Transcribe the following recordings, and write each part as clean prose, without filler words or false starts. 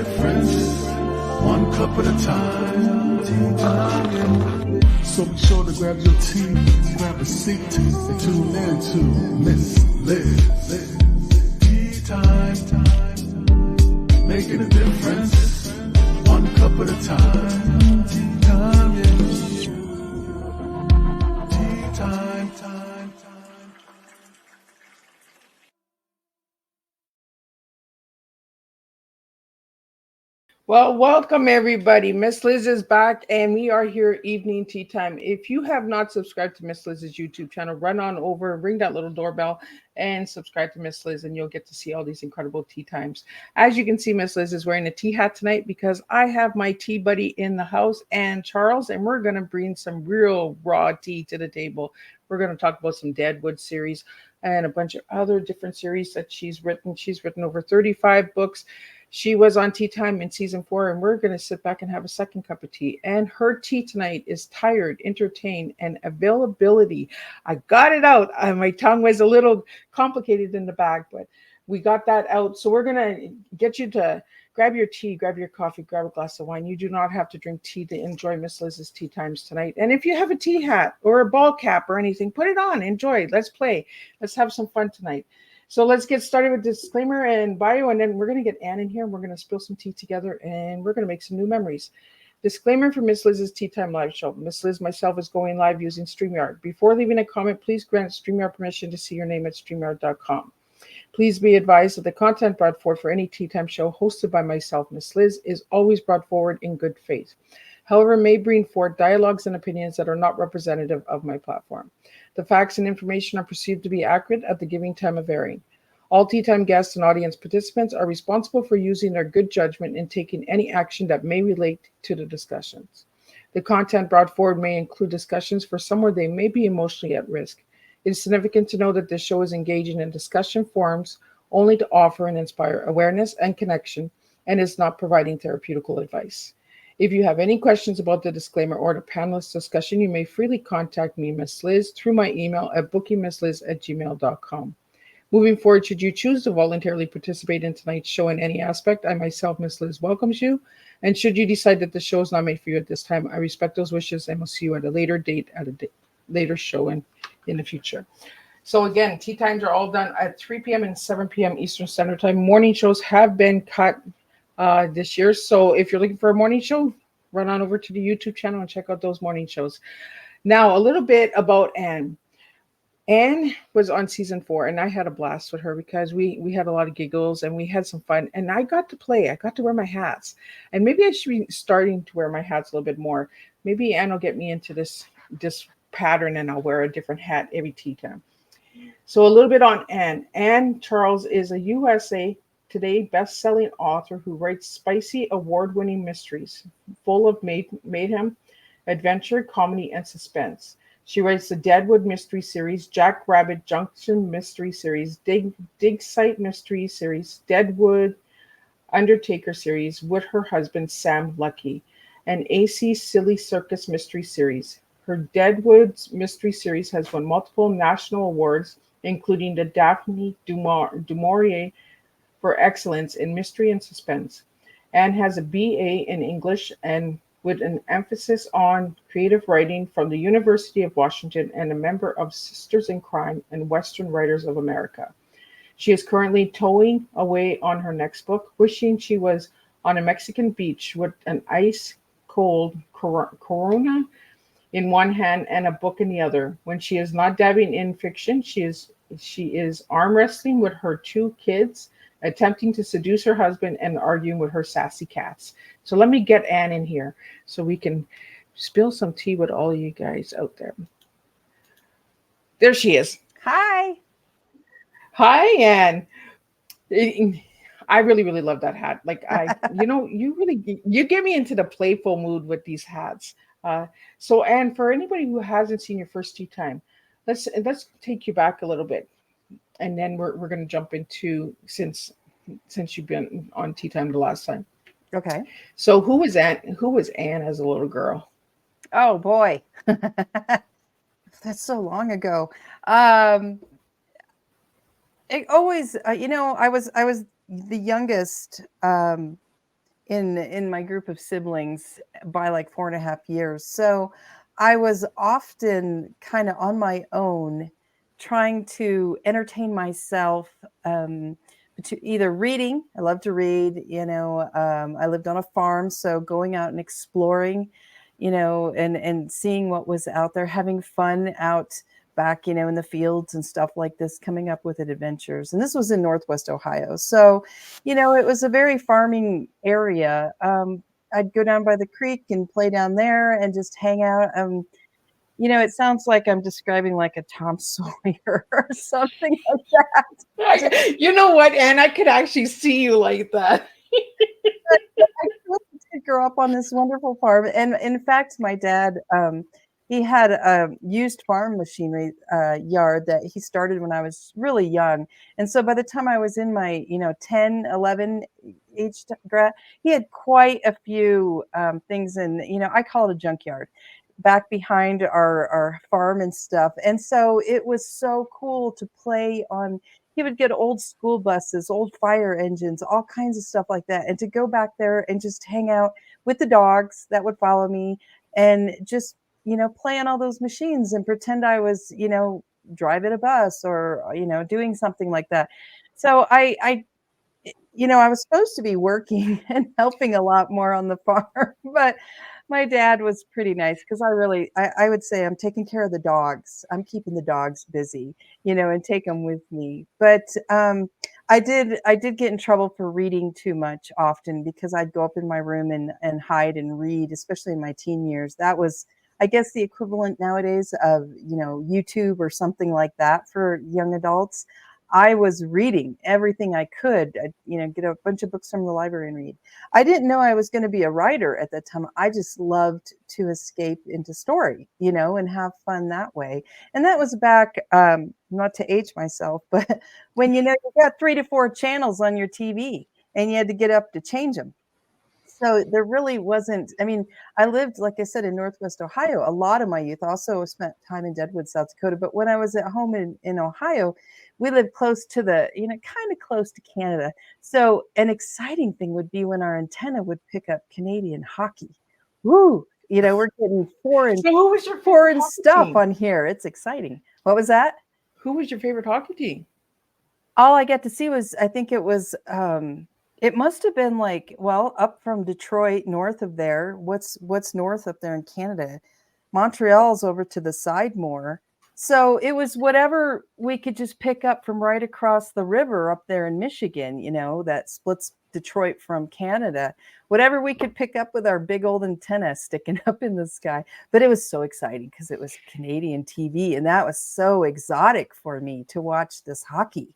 difference, one cup at a time. Tea time. So be sure to grab your tea, grab a seat, and tune in to Miss Liz. Tea time. Making a difference, one cup at a time. Tea time, yeah. Tea time. Well, welcome everybody. Miss Liz is back and we are here evening tea time. If you have not subscribed to Miss Liz's YouTube channel, run on over, ring that little doorbell and subscribe to Miss Liz and you'll get to see all these incredible tea times. As you can see, Miss Liz is wearing a tea hat tonight because I have my tea buddy in the house and Charles, and we're going to bring some real raw tea to the table. We're going to talk about some Deadwood series and a bunch of other different series that she's written. She's written over 35 books. She was on Tea Time in season 4, and we're going to sit back and have a second cup of tea. And her tea tonight is tired, entertained, and availability. I got it out. My tongue was a little complicated in the back, but we got that out. So we're going to get you to grab your tea, grab your coffee, grab a glass of wine. You do not have to drink tea to enjoy Miss Liz's tea times tonight. And if you have a tea hat or a ball cap or anything, put it on. Enjoy. Let's play. Let's have some fun tonight. So let's get started with disclaimer and bio, and then we're going to get Anne in here, and we're going to spill some tea together, and we're going to make some new memories. Disclaimer for Miss Liz's Tea Time live show. Miss Liz, myself, is going live using StreamYard. Before leaving a comment, please grant StreamYard permission to see your name at StreamYard.com. Please be advised that the content brought forth for any Tea Time show hosted by myself, Miss Liz, is always brought forward in good faith. However, may bring forth dialogues and opinions that are not representative of my platform. The facts and information are perceived to be accurate at the giving time of airing. All Tea Time guests and audience participants are responsible for using their good judgment in taking any action that may relate to the discussions. The content brought forward may include discussions for some where they may be emotionally at risk. It is significant to know that this show is engaging in discussion forums only to offer and inspire awareness and connection and is not providing therapeutical advice. If you have any questions about the disclaimer or the panelist discussion, you may freely contact me, Miss Liz, through my email at bookingmissliz@gmail.com. Moving forward, should you choose to voluntarily participate in tonight's show in any aspect, I myself, Miss Liz, welcomes you. And should you decide that the show is not made for you at this time, I respect those wishes and will see you at a later date, at a later show in the future. So again, tea times are all done at 3 p.m. and 7 p.m. Eastern Standard Time. Morning shows have been cut this year. So if you're looking for a morning show, run on over to the YouTube channel and check out those morning shows. Now, a little bit about Anne. Anne was on season 4, and I had a blast with her because we had a lot of giggles and we had some fun. And I got to play. I got to wear my hats, and maybe I should be starting to wear my hats a little bit more. Maybe Anne will get me into this pattern, and I'll wear a different hat every tea time. So a little bit on Anne. Anne Charles is a USA Today best-selling author who writes spicy, award-winning mysteries full of mayhem, adventure, comedy, and suspense. She writes the Deadwood Mystery Series, Jack Rabbit Junction Mystery Series, Dig Site Mystery Series, Deadwood Undertaker Series with her husband Sam Lucky, and AC Silly Circus Mystery Series. Her Deadwood Mystery Series has won multiple national awards, including the Daphne du Maurier for excellence in mystery and suspense, and has a BA in English and with an emphasis on creative writing from the University of Washington and a member of Sisters in Crime and Western Writers of America. She is currently towing away on her next book, wishing she was on a Mexican beach with an ice cold Corona in one hand and a book in the other. When she is not dabbing in fiction, she is arm wrestling with her 2 kids, attempting to seduce her husband and arguing with her sassy cats. So let me get Anne in here so we can spill some tea with all you guys out there. There she is. Hi. Hi, Anne. I really, really love that hat. Like you get me into the playful mood with these hats. So Anne, for anybody who hasn't seen your first tea time, let's take you back a little bit, and then we're going to jump into since you've been on Tea Time the last time. Okay. So who was Anne? Who was Anne as a little girl? Oh boy, that's so long ago. It always, I was the youngest in my group of siblings by like 4.5 years. So I was often kind of on my own, trying to entertain myself. To either reading, I love to read. I lived on a farm, so going out and exploring, and seeing what was out there, having fun out back, in the fields and stuff like this, coming up with adventures. And this was in Northwest Ohio. So, it was a very farming area. I'd go down by the creek and play down there and just hang out. It sounds like I'm describing like a Tom Sawyer or something like that. You know what, Anne? I could actually see you like that. I did grow up on this wonderful farm, and in fact, my dad, he had a used farm machinery yard that he started when I was really young, and so by the time I was in my 10, 11 age grad, he had quite a few things, and I call it a junkyard back behind our farm and stuff, and so it was so cool to play on. He would get old school buses, old fire engines, all kinds of stuff like that. And to go back there and just hang out with the dogs that would follow me and just, play on all those machines and pretend I was, driving a bus or, doing something like that. So I was supposed to be working and helping a lot more on the farm, but my dad was pretty nice because I would say I'm taking care of the dogs. I'm keeping the dogs busy, and take them with me. But I did get in trouble for reading too much often because I'd go up in my room and hide and read, especially in my teen years. That was, I guess, the equivalent nowadays of, YouTube or something like that for young adults. I was reading everything I could, get a bunch of books from the library and read. I didn't know I was going to be a writer at that time. I just loved to escape into story, and have fun that way. And that was back, not to age myself, but when, you got 3 to 4 channels on your TV and you had to get up to change them. So there really wasn't, I mean, I lived, like I said, in Northwest Ohio a lot of my youth. Also spent time in Deadwood, South Dakota. But when I was at home in Ohio, we lived close to kind of close to Canada. So an exciting thing would be when our antenna would pick up Canadian hockey. Woo! We're getting foreign, So, who was your favorite foreign hockey stuff team? on here. It's exciting. What was that? Who was your favorite hockey team? All I got to see was, I think it must have been like, well, up from Detroit, north of there. What's north up there in Canada? Montreal's over to the side more. So it was whatever we could just pick up from right across the river up there in Michigan, that splits Detroit from Canada. Whatever we could pick up with our big old antenna sticking up in the sky. But it was so exciting because it was Canadian TV, and that was so exotic for me to watch this hockey.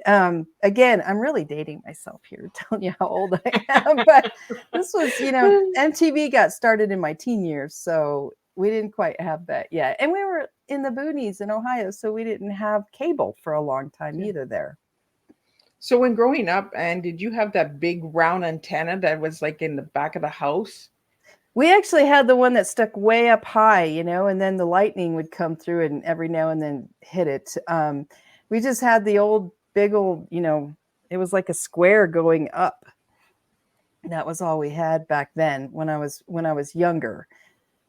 Again, I'm really dating myself here, telling you how old I am, but this was, MTV got started in my teen years, so we didn't quite have that yet. And we were in the boonies in Ohio, so we didn't have cable for a long time either there. So, when growing up, and did you have that big round antenna that was like in the back of the house? We actually had the one that stuck way up high, and then the lightning would come through and every now and then hit it. We just had the big old, it was like a square going up. That was all we had back then when I was younger.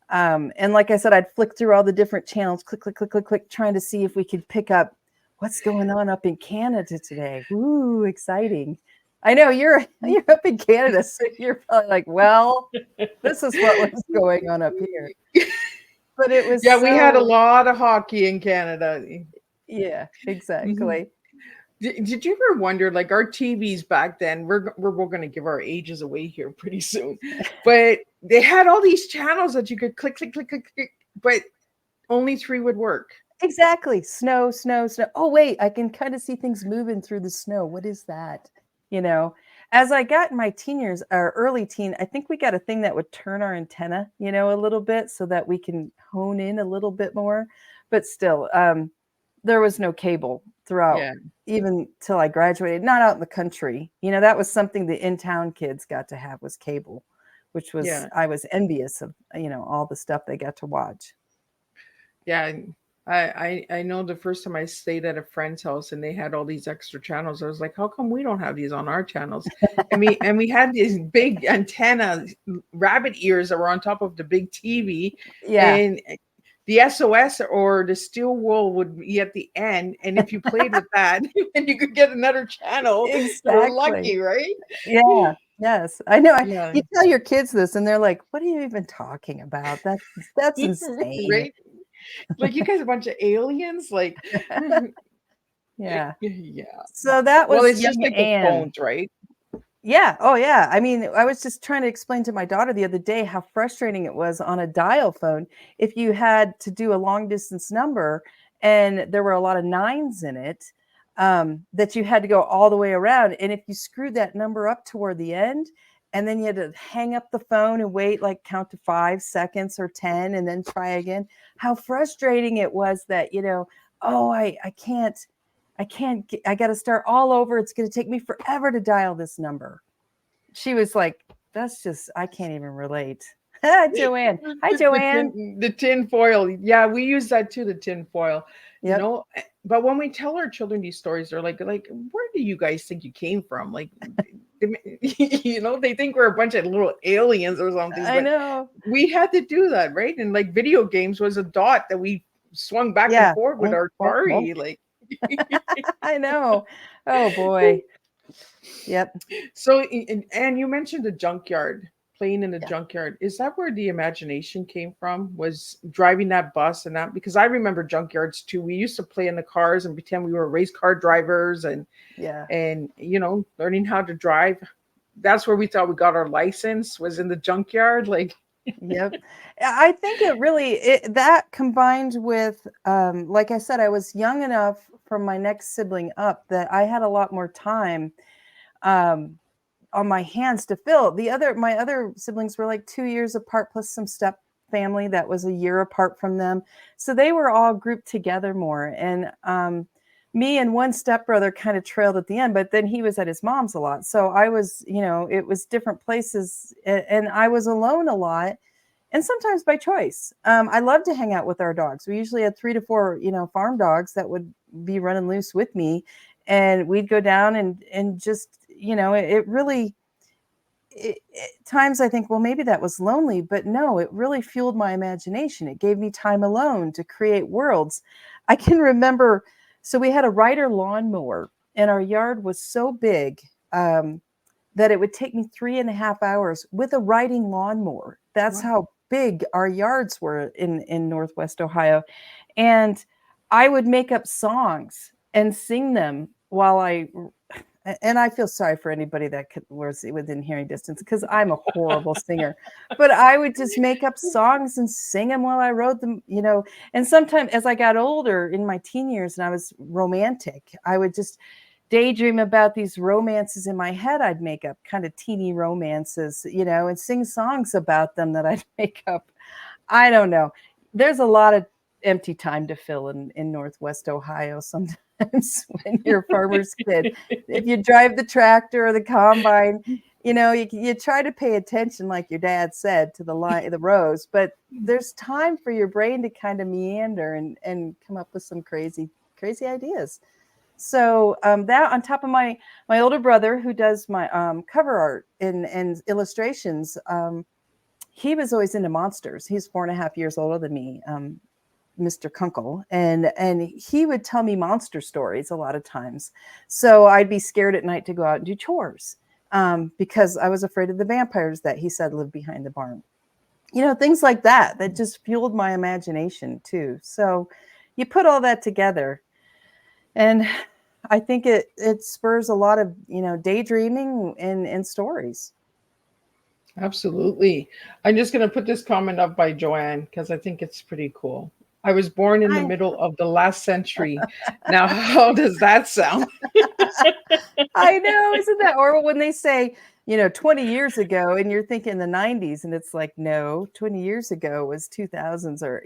And like I said, I'd flick through all the different channels, click, click, click, click, click, trying to see if we could pick up what's going on up in Canada today. Ooh, exciting. I know you're up in Canada, so you're probably like, well, this is what was going on up here. But it was Yeah, we had a lot of hockey in Canada. Yeah, Mhm. exactly. Did you ever wonder, like our TVs back then? We're going to give our ages away here pretty soon, but they had all these channels that you could click, click, click, click, click, but only 3 would work. Exactly. Snow, snow, snow. Oh, wait, I can kind of see things moving through the snow. What is that? You know, as I got in my teen years or early teen, I think we got a thing that would turn our antenna, a little bit so that we can hone in a little bit more. But still, there was no cable throughout, Yeah, even till I graduated, not out in the country. That was something the in-town kids got to have, was cable, which was, yeah, I was envious of, all the stuff they got to watch. yeah. I know the first time I stayed at a friend's house and they had all these extra channels, I was like, how come we don't have these on our channels? And we had these big antenna rabbit ears that were on top of the big TV, Yeah, and the SOS or the steel wool would be at the end, and if you played with that, and you could get another channel, you were exactly. lucky, right? Yeah, yes. I know. Yeah. You tell your kids this, and they're like, "What are you even talking about? That's insane." Right? Like you guys are a bunch of aliens, like Yeah. yeah. So that Well, was it's just young like with Anne. phones, right? Yeah. Oh, yeah. I mean, I was just trying to explain to my daughter the other day how frustrating it was on a dial phone if you had to do a long distance number and there were a lot of nines in it, that you had to go all the way around. And if you screwed that number up toward the end, and then you had to hang up the phone and wait, like count to 5 seconds or 10 and then try again, how frustrating it was that, oh, I got to start all over. It's going to take me forever to dial this number. She was like, that's just, I can't even relate. Joanne. Hi, Joanne. The tin foil. Yeah, we use that too, the tin foil. Yep. But when we tell our children these stories, they're like, where do you guys think you came from? Like, they think we're a bunch of little aliens or something. I But know. we had to do that, right? And like video games was a dot that we swung back and Yeah. forth with Bonk, our bonk, bonk. Atari. Like, I know. Oh, boy. Yep. so, and you mentioned the junkyard, playing in the Yeah. junkyard. Is that where the imagination came from? Was driving that bus and that? Because I remember junkyards too. We used to play in the cars and pretend we were race car drivers, Yeah. and learning how to drive. That's where we thought we got our license, was in the junkyard. Like, Yep. I think that combined with, like I said, I was young enough from my next sibling up that I had a lot more time, um, on my hands to fill. My other siblings were like 2 years apart, plus some step family that was a year apart from them. So they were all grouped together more. And me and one stepbrother kind of trailed at the end, but then he was at his mom's a lot. So I was, it was different places, and I was alone a lot. And sometimes by choice. I love to hang out with our dogs. We usually had 3 to 4, farm dogs that would be running loose with me, and we'd go down and just, it really, times I think, well, maybe that was lonely, but no, it really fueled my imagination. It gave me time alone to create worlds. I can remember, so we had a Ryder lawnmower, and our yard was so big, that it would take me 3.5 hours with a riding lawnmower. That's wow. how big our yards were in Northwest Ohio. And I would make up songs and sing them and I feel sorry for anybody that was within hearing distance, because I'm a horrible singer. But I would just make up songs and sing them while I wrote them, And sometimes as I got older in my teen years and I was romantic, I would just daydream about these romances in my head. I'd make up kind of teeny romances, and sing songs about them that I'd make up. I don't know. There's a lot of empty time to fill in Northwest Ohio sometimes when you're a farmer's kid. If you drive the tractor or the combine, you try to pay attention, like your dad said, to the rows, but there's time for your brain to kind of meander and come up with some crazy, crazy ideas. So that, on top of my older brother, who does my cover art and illustrations, he was always into monsters. He's 4.5 years older than me, Mr. Kunkel, and he would tell me monster stories a lot of times. So I'd be scared at night to go out and do chores, because I was afraid of the vampires that he said lived behind the barn. Things like that just fueled my imagination too. So you put all that together, and I think it spurs a lot of, daydreaming and stories. Absolutely. I'm just going to put this comment up by Joanne because I think it's pretty cool. I was born in the I middle of the last century. Now, how does that sound? I know, isn't that horrible when they say, 20 years ago, and you're thinking the 90s, and it's like, no, 20 years ago was 2000s, or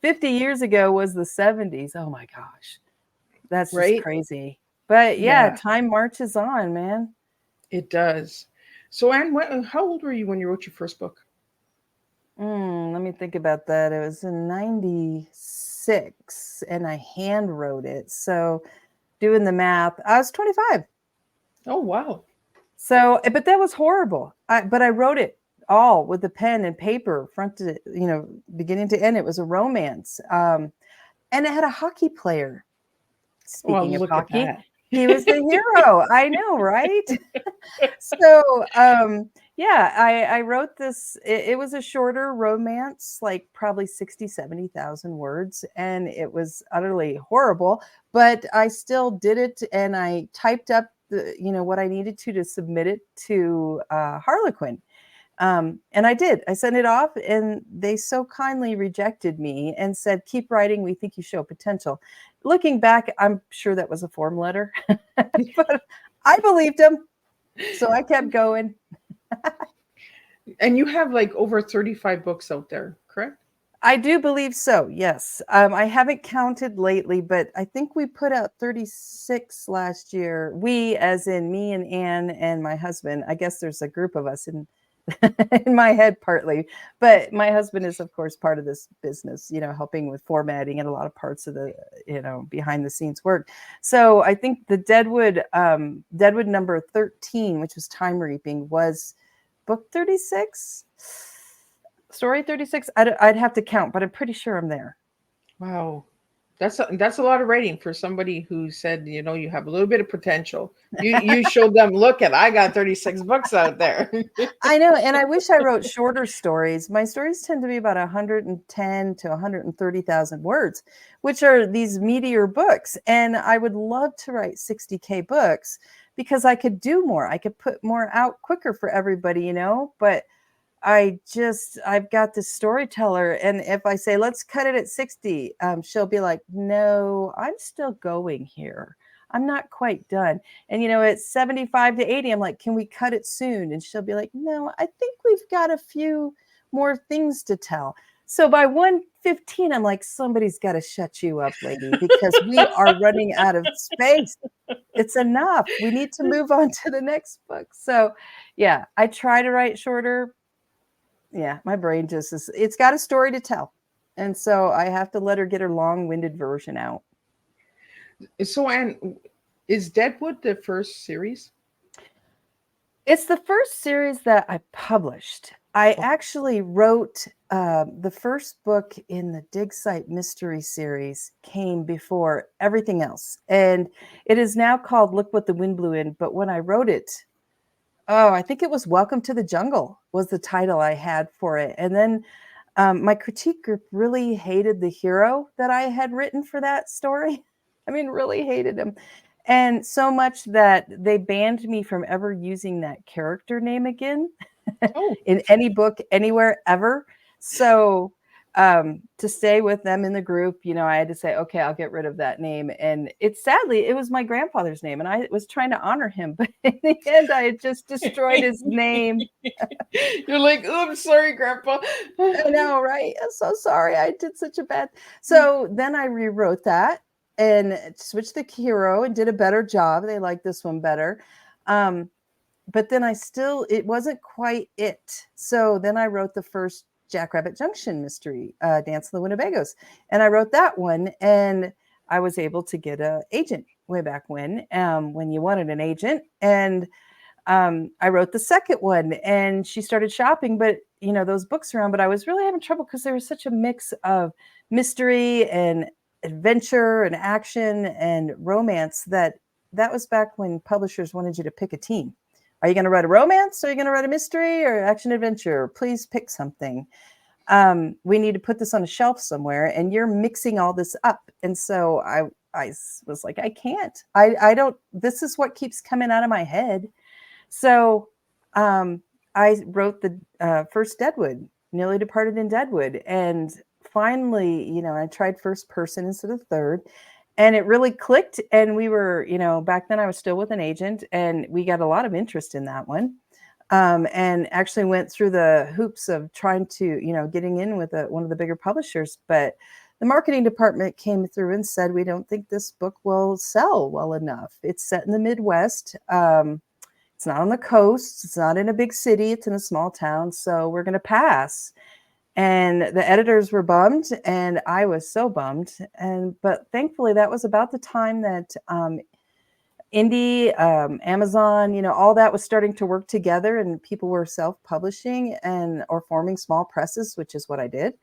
50 years ago was the 70s. Oh my gosh. That's just Right? crazy. But yeah, Yeah, time marches on, man. it does. So, Anne, how old were you when you wrote your first book? Let me think about that. It was in 96. 36 and I hand wrote it. So doing the math, I was 25. Oh, wow. So, but that was horrible. But I wrote it all with a pen and paper, front to, beginning to end. It was a romance. And it had a hockey player. Well, Speaking of look at hockey, that. he was the hero. I know, right? So, yeah, I wrote this. It was a shorter romance, like probably 60, 70,000 words. And it was utterly horrible, but I still did it. And I typed up what I needed to submit it to Harlequin. And I did. I sent it off, and they so kindly rejected me and said, "Keep writing. We think you show potential." Looking back, I'm sure that was a form letter, but I believed them, so I kept going. And you have like over 35 books out there, correct? I do believe so. Yes, I haven't counted lately, but I think we put out 36 last year. We, as in me and Anne and my husband. I guess there's a group of us in in my head partly, but my husband is of course part of this business, helping with formatting and a lot of parts of the behind the scenes work. So I think the Deadwood number 13, which was Time Reaping, was book 36, story 36. I'd have to count, but I'm pretty sure I'm there. Wow. That's a lot of writing for somebody who said, you have a little bit of potential. You showed them, look at, I got 36 books out there. I know, and I wish I wrote shorter stories. My stories tend to be about 110 to 130,000 words, which are these meatier books. And I would love to write 60K books because I could do more. I could put more out quicker for everybody, but I've got this storyteller, and if I say, let's cut it at 60, she'll be like, no, I'm still going here. I'm not quite done. And, at 75 to 80, I'm like, can we cut it soon? And she'll be like, no, I think we've got a few more things to tell. So by 115, I'm like, somebody's got to shut you up, lady, because we are running out of space. It's enough. We need to move on to the next book. So yeah, I try to write shorter. Yeah, my brain just it's got a story to tell. And so I have to let her get her long-winded version out. So, Anne, is Deadwood the first series? It's the first series that I published. I actually wrote the first book in the Dig Site Mystery series came before everything else. And it is now called Look What the Wind Blew In. But when I wrote it, I think it was Welcome to the Jungle was the title I had for it. And then my critique group really hated the hero that I had written for that story. I mean, really hated him. And so much that they banned me from ever using that character name again in any book, anywhere, ever. So to stay with them in the group, I had to say, okay, I'll get rid of that name. And sadly, it was my grandfather's name, and I was trying to honor him, but in the end, I had just destroyed his name. You're like, oh, I'm sorry, Grandpa. I know, right? I'm so sorry. I did such a bad. So then I rewrote that and switched the hero and did a better job. They liked this one better. But then it wasn't quite it. So then I wrote the first Jackrabbit Junction mystery, Dance of the Winnebagos. And I wrote that one, and I was able to get an agent way back when you wanted an agent. And I wrote the second one, and she started shopping, but those books around, but I was really having trouble because there was such a mix of mystery and adventure and action and romance that was back when publishers wanted you to pick a team. Are you going to write a romance? Or are you going to write a mystery or action adventure? Please pick something. We need to put this on a shelf somewhere, and you're mixing all this up. And so I was like, I can't. I don't. This is what keeps coming out of my head. So I wrote the first Deadwood, Nearly Departed in Deadwood, and finally, I tried first person instead of third. And it really clicked. And we were, back then I was still with an agent, and we got a lot of interest in that one. And actually went through the hoops of trying to, getting in with one of the bigger publishers. But the marketing department came through and said, we don't think this book will sell well enough. It's set in the Midwest. It's not on the coast. It's not in a big city. It's in a small town. So we're going to pass. And the editors were bummed, and I was so bummed. But thankfully, that was about the time that Indie, Amazon, all that was starting to work together, and people were self-publishing and or forming small presses, which is what I did,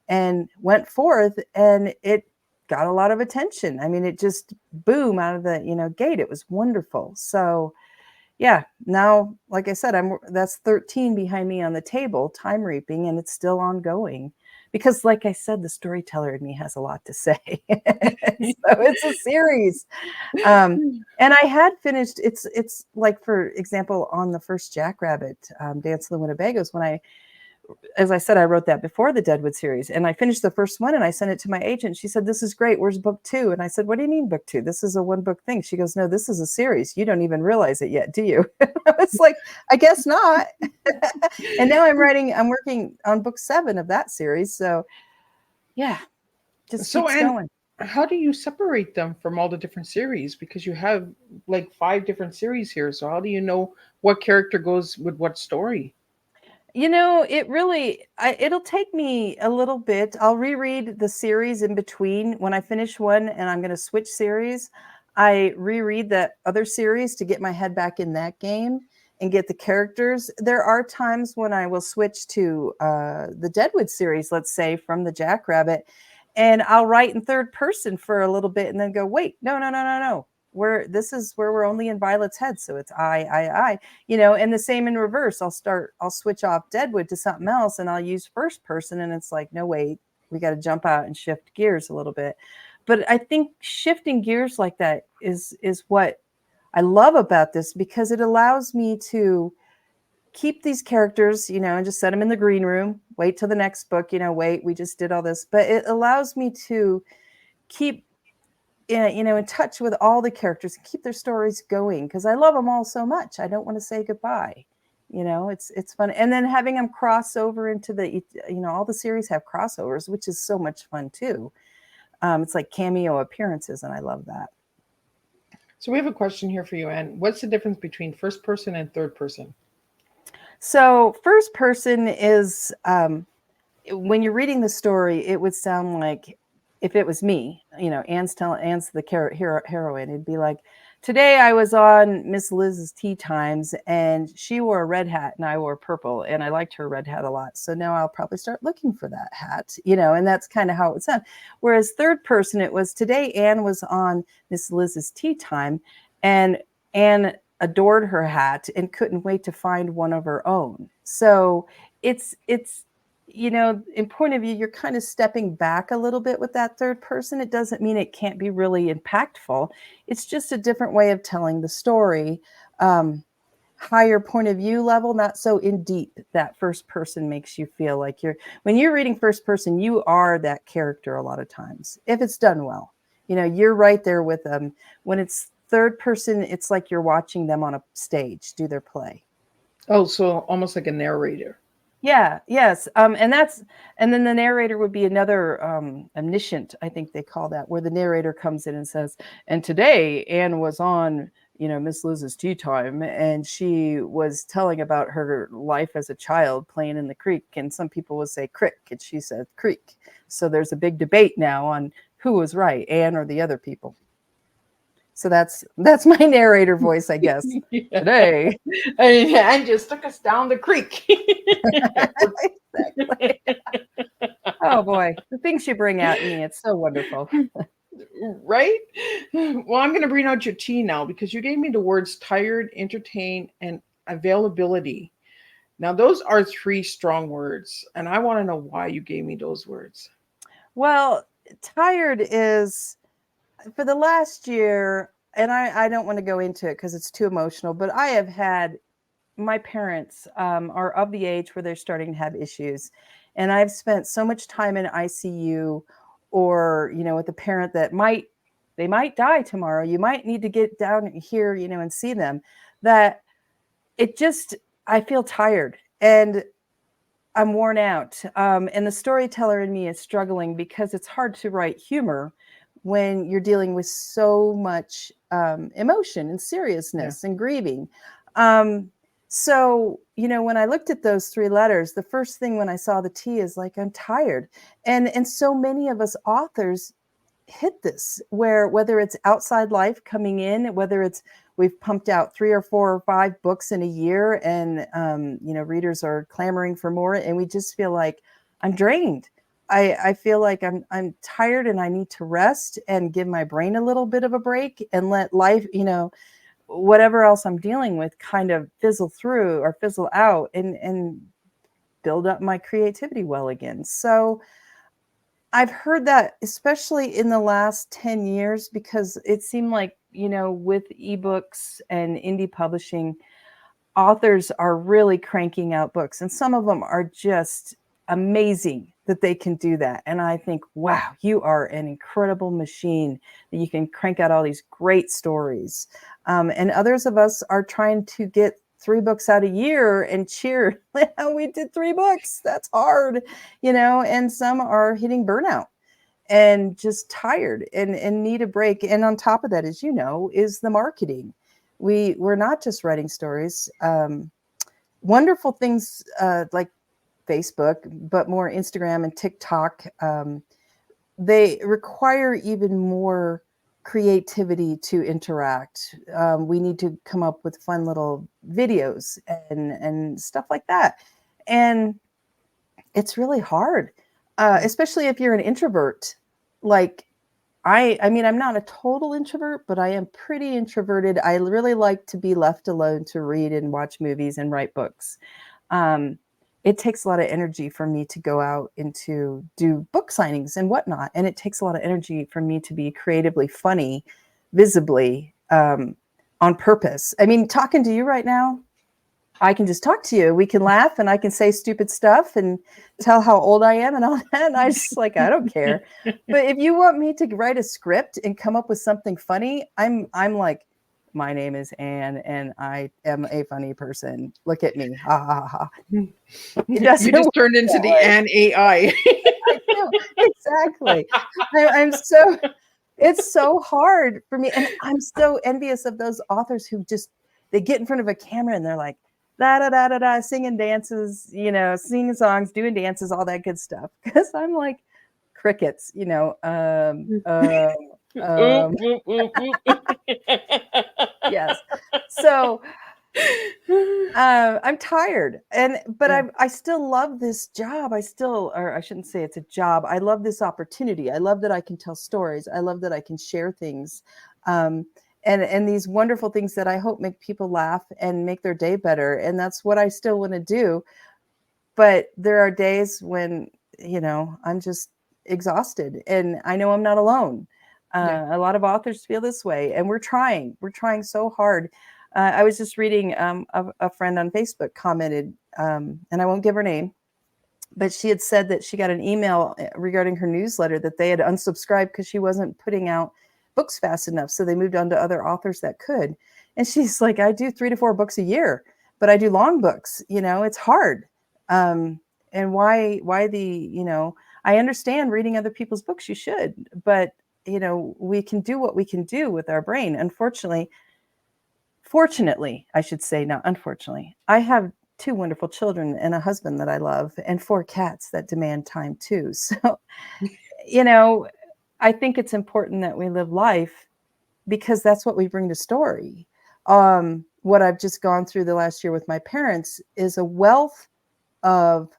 and went forth, and it got a lot of attention. I mean, it just boom out of the gate. It was wonderful. So yeah, now, like I said, that's 13 behind me on the table, time reaping, and it's still ongoing. Because, like I said, the storyteller in me has a lot to say. So it's a series. And I had finished. It's like, for example, on the first Jackrabbit, Dance of the Winnebagos, as I said, I wrote that before the Deadwood series, and I finished the first one and I sent it to my agent. She said, "This is great. Where's book 2?" And I said, "What do you mean book 2? This is a 1-book thing." She goes, "No, this is a series. You don't even realize it yet, do you?" I was like, "I guess not." And now I'm working on book 7 of that series. So yeah, just So, keeps and going. how do you separate them from all the different series? Because you have like 5 different series here. So how do you know what character goes with what story? It'll take me a little bit. I'll reread the series in between when I finish one and I'm going to switch series. I reread that other series to get my head back in that game and get the characters. There are times when I will switch to the Deadwood series, let's say, from the Jackrabbit, and I'll write in third person for a little bit and then go, wait, no, no, no, no, no. This is where we're only in Violet's head. So it's I, and the same in reverse. I'll switch off Deadwood to something else and I'll use first person. And it's like, no, wait, we got to jump out and shift gears a little bit. But I think shifting gears like that is what I love about this, because it allows me to keep these characters, and just set them in the green room, wait till the next book, wait, we just did all this. But it allows me to keep in touch with all the characters and keep their stories going, because I love them all so much. I don't want to say goodbye. It's fun. And then having them cross over into all the series have crossovers, which is so much fun too. It's like cameo appearances, and I love that. So we have a question here for you, Anne. What's the difference between first person and third person? So first person is when you're reading the story, it would sound like if it was me, Anne's the heroine. It'd be like, today I was on Miss Liz's Tea Times and she wore a red hat and I wore purple and I liked her red hat a lot. So now I'll probably start looking for that hat, and that's kind of how it would sound. Whereas third person, it was, today Anne was on Miss Liz's Tea Time and Anne adored her hat and couldn't wait to find one of her own. So it's in point of view, you're kind of stepping back a little bit with that third person. It doesn't mean it can't be really impactful. It's just a different way of telling the story. Higher point of view level, not so in deep. That first person makes you feel like when you're reading first person, you are that character a lot of times, if it's done well. You're right there with them. When it's third person, it's like you're watching them on a stage do their play. Oh, so almost like a narrator. Yeah, yes. And then the narrator would be another omniscient, I think they call that, where the narrator comes in and says, and today Anne was on, Miss Liz's Tea Time, and she was telling about her life as a child playing in the creek. And some people would say crick, and she said creek. So there's a big debate now on who was right, Anne or the other people. So that's my narrator voice, I guess. Yeah. Today. And just took us down the creek. Exactly. Oh boy, the things you bring out in me, it's so wonderful. Right? Well, I'm going to bring out your tea now, because you gave me the words tired, entertain, and availability. Now, those are 3 strong words, and I want to know why you gave me those words. Well, tired is, for the last year, and I don't want to go into it because it's too emotional, but I have had, my parents are of the age where they're starting to have issues. And I've spent so much time in ICU, or, with a parent that they might die tomorrow. You might need to get down here, and see them, that I feel tired and I'm worn out. And the storyteller in me is struggling, because it's hard to write humor when you're dealing with so much emotion and seriousness and grieving. So, when I looked at those three letters, the first thing when I saw the T is like, I'm tired. And so many of us authors hit this, where whether it's outside life coming in, whether it's we've pumped out 3 or 4 or 5 books in a year, and readers are clamoring for more, and we just feel like I'm drained. I feel like I'm tired, and I need to rest and give my brain a little bit of a break and let life, whatever else I'm dealing with, kind of fizzle through or fizzle out, and build up my creativity well again. So I've heard that, especially in the last 10 years, because it seemed like, with ebooks and indie publishing, authors are really cranking out books, and some of them are just amazing that they can do that. And I think, wow, you are an incredible machine that you can crank out all these great stories. And others of us are trying to get 3 books out a year and cheer. We did 3 books. That's hard, and some are hitting burnout and just tired and need a break. And on top of that, as you know, is the marketing. We're not just writing stories. Wonderful things like Facebook, but more Instagram and TikTok. They require even more creativity to interact. We need to come up with fun little videos and stuff like that. And it's really hard, especially if you're an introvert. Like I mean, I'm not a total introvert, but I am pretty introverted. I really like to be left alone to read and watch movies and write books. Um, it takes a lot of energy for me to go out and to do book signings and whatnot. And it takes a lot of energy for me to be creatively funny, visibly, on purpose. I mean, talking to you right now, I can just talk to you. We can laugh and I can say stupid stuff and tell how old I am and all that. And I just like, I don't care. But if you want me to write a script and come up with something funny, I'm like, my name is Anne and I am a funny person. Look at me. Ha ha ha. It doesn't You just work turned into that the way. An AI. I do. Exactly. I'm so, it's so hard for me. And I'm so envious of those authors who just, they get in front of a camera and they're like, da da da da da, singing dances, singing songs, doing dances, all that good stuff. Because I'm like crickets, Oop, oop, oop, oop. yes. So I'm tired, but Yeah. I still love this job. Or I shouldn't say it's a job. I love this opportunity. I love that I can tell stories. I love that I can share things, and these wonderful things that I hope make people laugh and make their day better. And that's what I still want to do. But there are days when I'm just exhausted, and I know I'm not alone. Yeah. A lot of authors feel this way, and we're trying so hard. I was just reading, a friend on Facebook commented, and I won't give her name, but she had said that she got an email regarding her newsletter that they had unsubscribed because she wasn't putting out books fast enough. So they moved on to other authors that could. And she's like, I do 3 to 4 books a year, but I do long books. It's hard. And why I understand reading other people's books, you should, but we can do what we can do with our brain. Fortunately, I should say, not unfortunately, I have 2 wonderful children and a husband that I love and 4 cats that demand time too. So, you know, I think it's important that we live life because that's what we bring to story. What I've just gone through the last year with my parents is a wealth of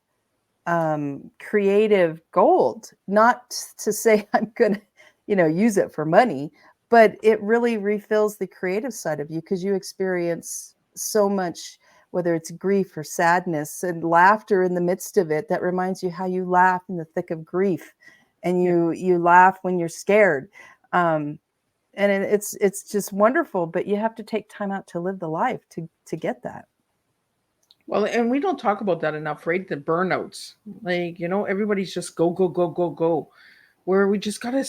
creative gold. Not to say I'm going to, use it for money, but it really refills the creative side of you because you experience so much, whether it's grief or sadness and laughter in the midst of it, that reminds you how you laugh in the thick of grief, and you laugh when you're scared. And it's just wonderful, but you have to take time out to live the life to get that. Well, and we don't talk about that enough, right? The burnouts. Like, everybody's just go, go, go, go, go. Where we just got to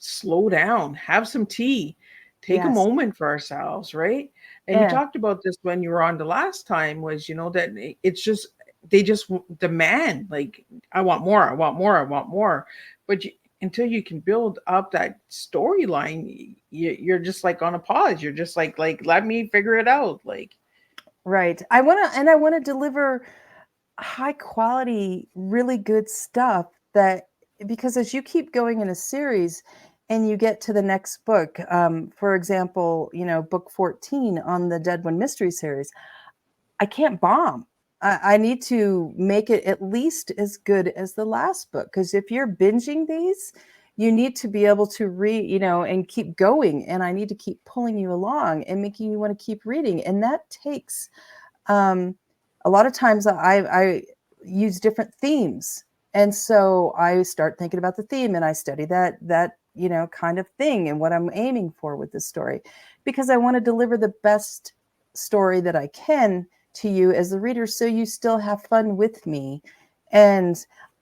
slow down, have some tea, take a Yes. moment for ourselves, right? And you Yeah. talked about this when you were on the last time, was, that it's just, they just demand, like, I want more, I want more, I want more. But until you can build up that storyline, you're just like on a pause. You're just like, let me figure it out. Like, Right. I want to deliver high quality, really good stuff that, because as you keep going in a series and you get to the next book, for example, book 14 on the Dead One Mystery series, I can't bomb. I need to make it at least as good as the last book. Because if you're binging these, you need to be able to read, and keep going. And I need to keep pulling you along and making you want to keep reading. And that takes a lot of times I use different themes. And so I start thinking about the theme and I study that kind of thing and what I'm aiming for with this story, because I want to deliver the best story that I can to you as the reader, so you still have fun with me. And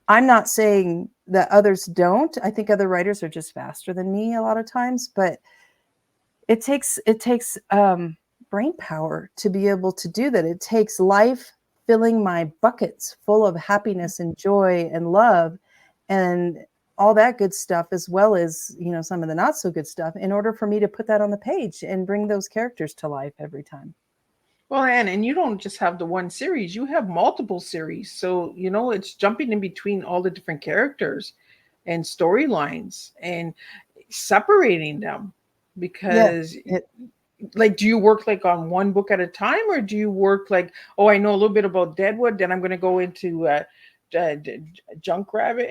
I'm not saying that others don't. I think other writers are just faster than me a lot of times, but it takes brain power to be able to do that. It takes life filling my buckets full of happiness and joy and love and all that good stuff, as well as some of the not so good stuff, in order for me to put that on the page and bring those characters to life every time. Well, and you don't just have the one series, you have multiple series. So, it's jumping in between all the different characters and storylines and separating them, Yeah. because it, like, do you work like on one book at a time, or do you work like, oh, I know a little bit about Deadwood, then I'm going to go into Junk Rabbit,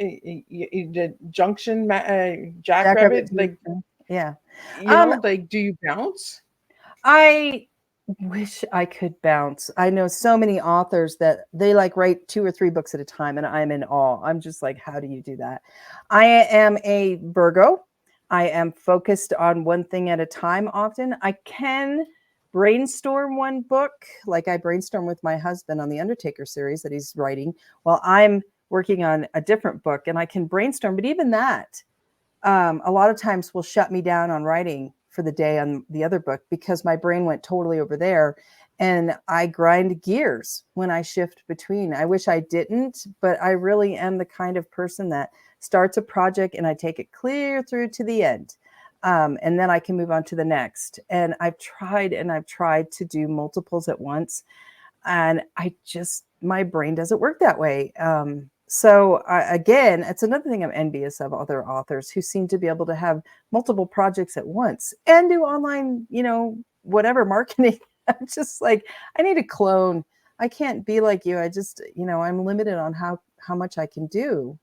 the Junction Jackrabbit, Jackrabbit. like, Yeah. um like, do you bounce? I wish I could bounce. I know so many authors that they like write 2 or 3 books at a time, and I'm in awe. I'm just like, how do you do that? I am a Virgo. I am focused on one thing at a time often. I can brainstorm one book, like I brainstorm with my husband on the Undertaker series that he's writing while I'm working on a different book, and I can brainstorm, but even that a lot of times will shut me down on writing for the day on the other book, because my brain went totally over there and I grind gears when I shift between. I wish I didn't, but I really am the kind of person that starts a project and I take it clear through to the end. And then I can move on to the next. And I've tried to do multiples at once, and my brain doesn't work that way. Again, it's another thing I'm envious of other authors who seem to be able to have multiple projects at once and do online, whatever marketing. I'm just like, I need a clone. I can't be like you. I just, I'm limited on how much I can do.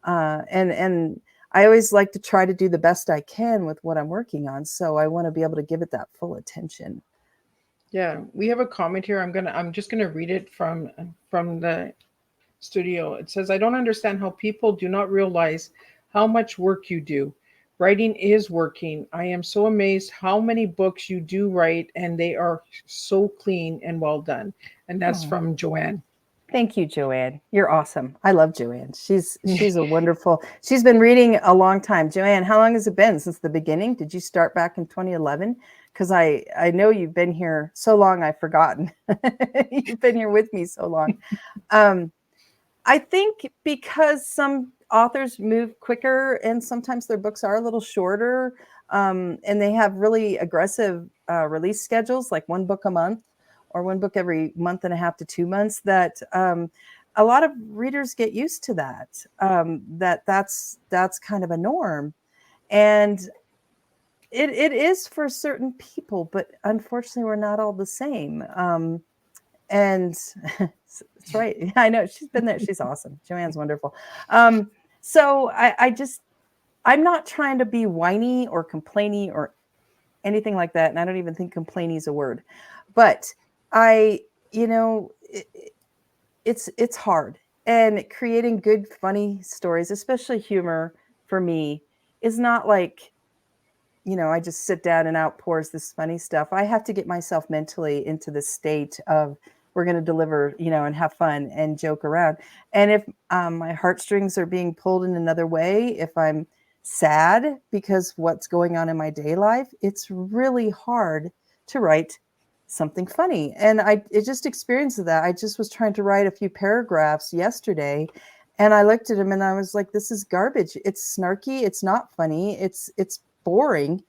And I always like to try to do the best I can with what I'm working on. So I want to be able to give it that full attention. Yeah, we have a comment here. I'm just gonna read it from the studio. It says, I don't understand how people do not realize how much work you do. Writing is working. I am so amazed how many books you do write, and they are so clean and well done. And that's Oh. from Joanne. Thank you, Joanne. You're awesome. I love Joanne. She's a wonderful. She's been reading a long time. Joanne, how long has it been since the beginning? Did you start back in 2011? Because I know you've been here so long, I've forgotten. You've been here with me so long. I think because some authors move quicker and sometimes their books are a little shorter, and they have really aggressive release schedules, like one book a month or one book every month and a half to 2 months, that a lot of readers get used to that, that's kind of a norm. And it is for certain people, but unfortunately we're not all the same. And that's right. I know she's been there. She's awesome. Joanne's wonderful. So I'm not trying to be whiny or complainy or anything like that. And I don't even think complainy is a word, but I, you know, it's hard, and creating good, funny stories, especially humor for me, is not like, I just sit down and outpours this funny stuff. I have to get myself mentally into the state of, we're going to deliver, and have fun and joke around. And if my heartstrings are being pulled in another way, if I'm sad because what's going on in my day life, it's really hard to write something funny. And it just experienced that. I just was trying to write a few paragraphs yesterday, and I looked at him and I was like, this is garbage. It's snarky. It's not funny. It's boring.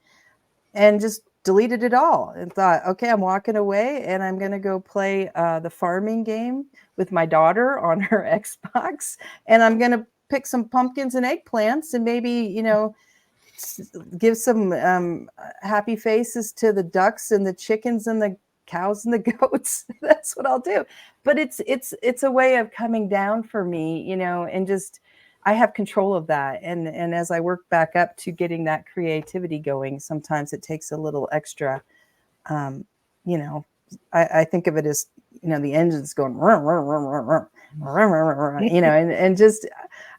And just deleted it all and thought, okay, I'm walking away and I'm going to go play the farming game with my daughter on her Xbox. And I'm going to pick some pumpkins and eggplants and maybe, give some happy faces to the ducks and the chickens and the cows and the goats. That's what I'll do. But it's a way of coming down for me, and just I have control of that. And as I work back up to getting that creativity going, sometimes it takes a little extra. um, you know, I think of it as, the engine's going, and just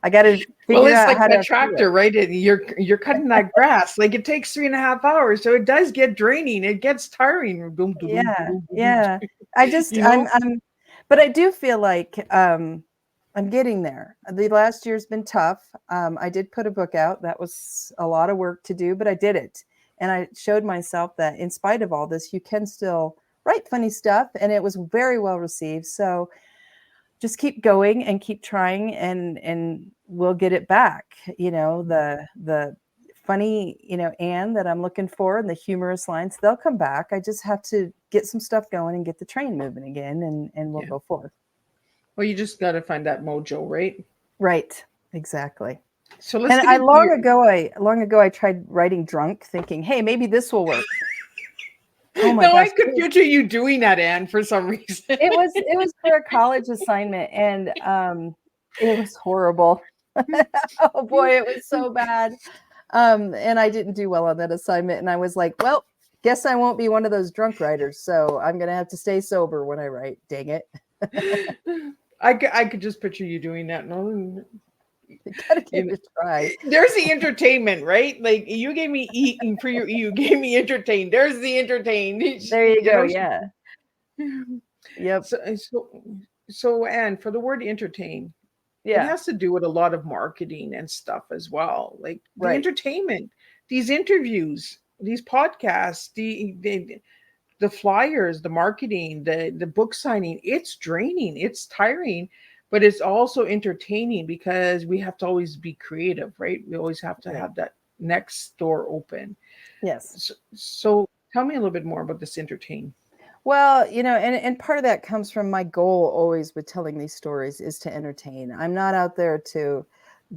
I got to Well, figure it's out like how that to do it. tractor, right? You're cutting that grass. Like it takes 3.5 hours, so it does get draining. It gets tiring. Boom, boom, boom, Yeah, boom, boom, boom. yeah. I just You know? but I do feel like I'm getting there. The last year's been tough. I did put a book out. That was a lot of work to do, but I did it. And I showed myself that in spite of all this, you can still write funny stuff, and it was very well received. So just keep going and keep trying, and we'll get it back. The funny, Anne that I'm looking for, and the humorous lines, they'll come back. I just have to get some stuff going and get the train moving again, and we'll Yeah. go forth. Well, you just got to find that mojo, right? Right. Exactly. So let's And get into your. long ago I tried writing drunk, thinking, hey, maybe this will work. Oh my No, I gosh. could picture you doing that, Anne, for some reason. It was for a college assignment, and it was horrible. Oh boy, it was so bad. And I didn't do well on that assignment, and I was like, well, guess I won't be one of those drunk writers, so I'm gonna have to stay sober when I write. Dang it. I could just picture you doing that. No, Gotta give you it a try. there's the entertainment, right? Like you gave me eating for your, you gave me entertain. There's the entertain. There you go. Yeah. Yep. So Anne, for the word entertain, it Yeah. has to do with a lot of marketing and stuff as well. Like the Right. entertainment, these interviews, these podcasts, the flyers, the marketing, the book signing, it's draining, it's tiring, but it's also entertaining because we have to always be creative, right? We always have to Right. have that next door open. Yes. So tell me a little bit more about this entertain. Well, and part of that comes from my goal always with telling these stories is to entertain. I'm not out there to